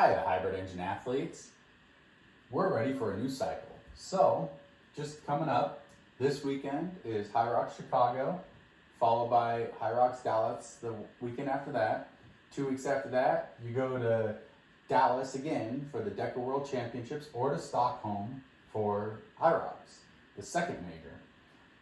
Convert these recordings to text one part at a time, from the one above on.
Hi, hybrid engine athletes. We're ready for a new cycle. So, just coming up, this weekend is High Rocks Chicago, followed by High Rocks Dallas the weekend after that. 2 weeks after that, you go to Dallas again for the Deka World Championships, or to Stockholm for High Rocks, the second major.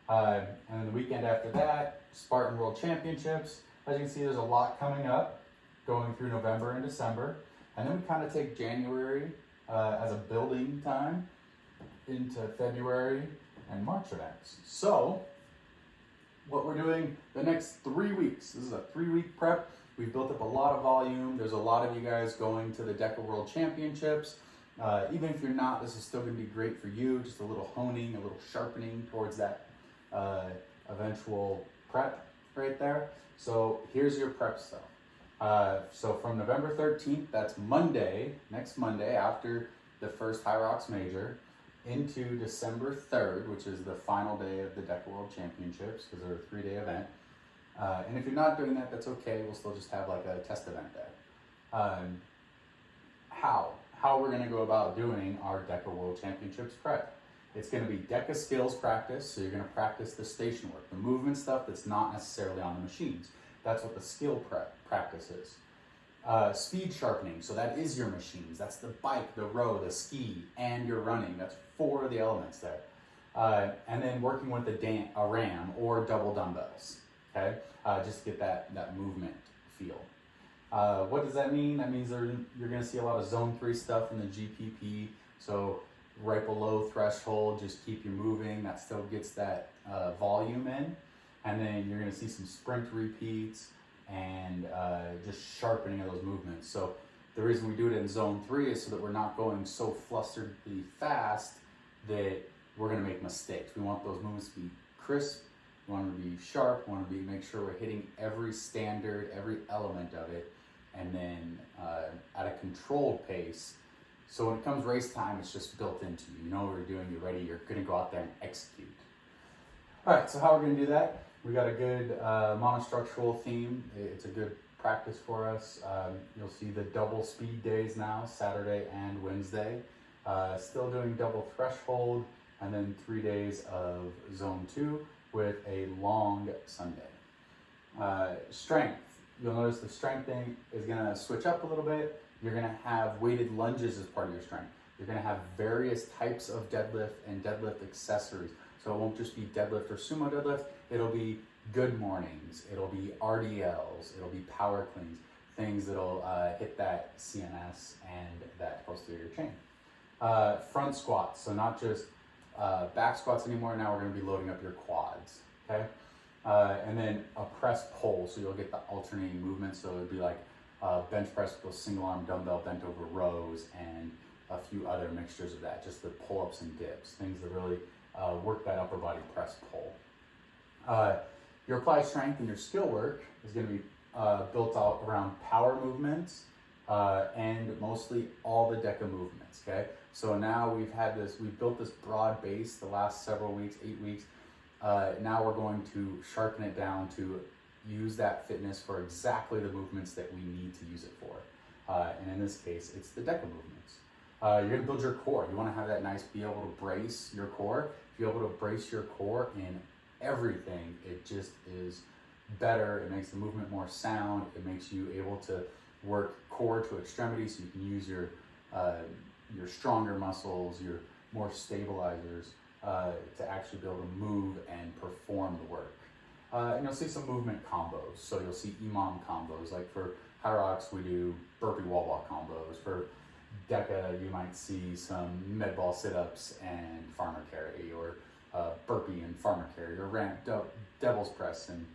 And then the weekend after that, Spartan World Championships. As you can see, there's a lot coming up, going through November and December. And then we kind of take January as a building time into February and March events. So, what we're doing the next 3 weeks, this is a 3-week prep. We've built up a lot of volume. There's a lot of you guys going to the Deka World Championships. Even if you're not, this is still going to be great for you. Just a little honing, a little sharpening towards that eventual prep right there. So here's your prep stuff. So from November 13th, that's Monday, next Monday after the first High Rocks Major, into December 3rd, which is the final day of the Deka World Championships, because they're a 3-day event. And if you're not doing that, that's okay. We'll still just have like a test event there. How we're going to go about doing our Deka World Championships prep. It's going to be Deka skills practice, so you're going to practice the station work, the movement stuff that's not necessarily on the machines. That's what the skill practice is. Speed sharpening, so that is your machines. That's the bike, the row, the ski, and your running. That's 4 of the elements there. And then working with a ram or double dumbbells, okay? Just to get that movement feel. What does that mean? That means you're going to see a lot of zone 3 stuff in the GPP. So right below threshold, just keep you moving. That still gets that volume in. And then you're going to see some sprint repeats and just sharpening of those movements. So the reason we do it in zone 3 is so that we're not going so flusteredly fast that we're going to make mistakes. We want those movements to be crisp. We want them to be sharp. We want to make sure we're hitting every standard, every element of it, and then at a controlled pace. So when it comes race time, it's just built into you. You know what you're doing, you're ready, you're going to go out there and execute. All right, so how we're going to do that? We got a good monostructural theme. It's a good practice for us. You'll see the double speed days now, Saturday and Wednesday. Still doing double threshold, and then 3 days of zone 2 with a long Sunday. Strength. You'll notice the strength thing is going to switch up a little bit. You're going to have weighted lunges as part of your strength. You're going to have various types of deadlift and deadlift accessories. So it won't just be deadlift or sumo deadlift. It'll be good mornings. It'll be RDLs. It'll be power cleans. Things that'll hit that CNS and that posterior chain. Front squats. So not just back squats anymore. Now we're going to be loading up your quads. Okay. And then a press pull. So you'll get the alternating movement. So it'd be like bench press with a single arm dumbbell bent over rows and a few other mixtures of that. Just the pull-ups and dips. Things that really work that upper body press pull. Your applied strength and your skill work is going to be built out around power movements and mostly all the Deka movements, okay? So now we've built this broad base the last several weeks, 8 weeks. Now we're going to sharpen it down to use that fitness for exactly the movements that we need to use it for. And in this case, it's the Deka movements. You're going to build your core. You want to have that nice, be able to brace your core. If you're able to brace your core in everything, it just is better. It makes the movement more sound. It makes you able to work core to extremity, so you can use your stronger muscles, your more stabilizers to actually be able to move and perform the work. And you'll see some movement combos. So you'll see imam combos. Like for High Rocks, we do burpee wall walk combos. For Deka, you might see some med ball sit-ups and farmer carry, or burpee and farmer carry, or ramp devil's press and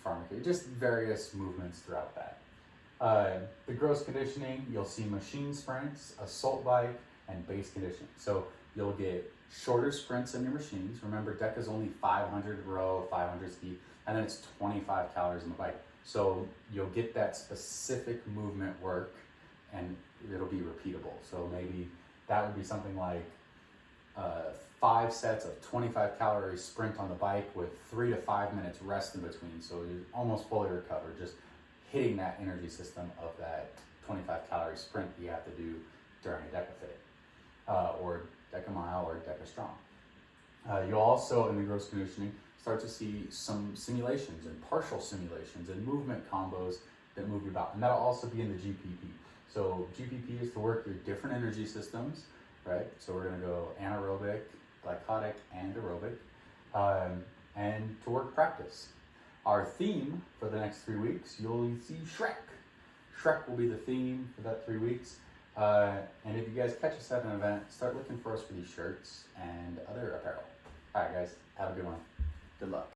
farmer carry. Just various movements throughout that. The gross conditioning, you'll see machine sprints, assault bike, and base conditioning. So you'll get shorter sprints in your machines. Remember, Deka's only 500 row, 500 ski, and then it's 25 calories on the bike. So you'll get that specific movement work, and it'll be repeatable. So maybe that would be something like 5 sets of 25 calorie sprint on the bike with 3 to 5 minutes rest in between. So you're almost fully recovered, just hitting that energy system of that 25 calorie sprint that you have to do during a DECA fit, or DECA mile or DECA strong. You'll also, in the gross conditioning, start to see some simulations and partial simulations and movement combos that move you about. And that'll also be in the GPP. So GPP is to work your different energy systems, right? So we're gonna go anaerobic, glycotic, and aerobic, and to work practice. Our theme for the next 3 weeks, you'll see SHREK. SHREK will be the theme for that 3 weeks. And if you guys catch us at an event, start looking for us for these shirts and other apparel. All right, guys, have a good one. Good luck.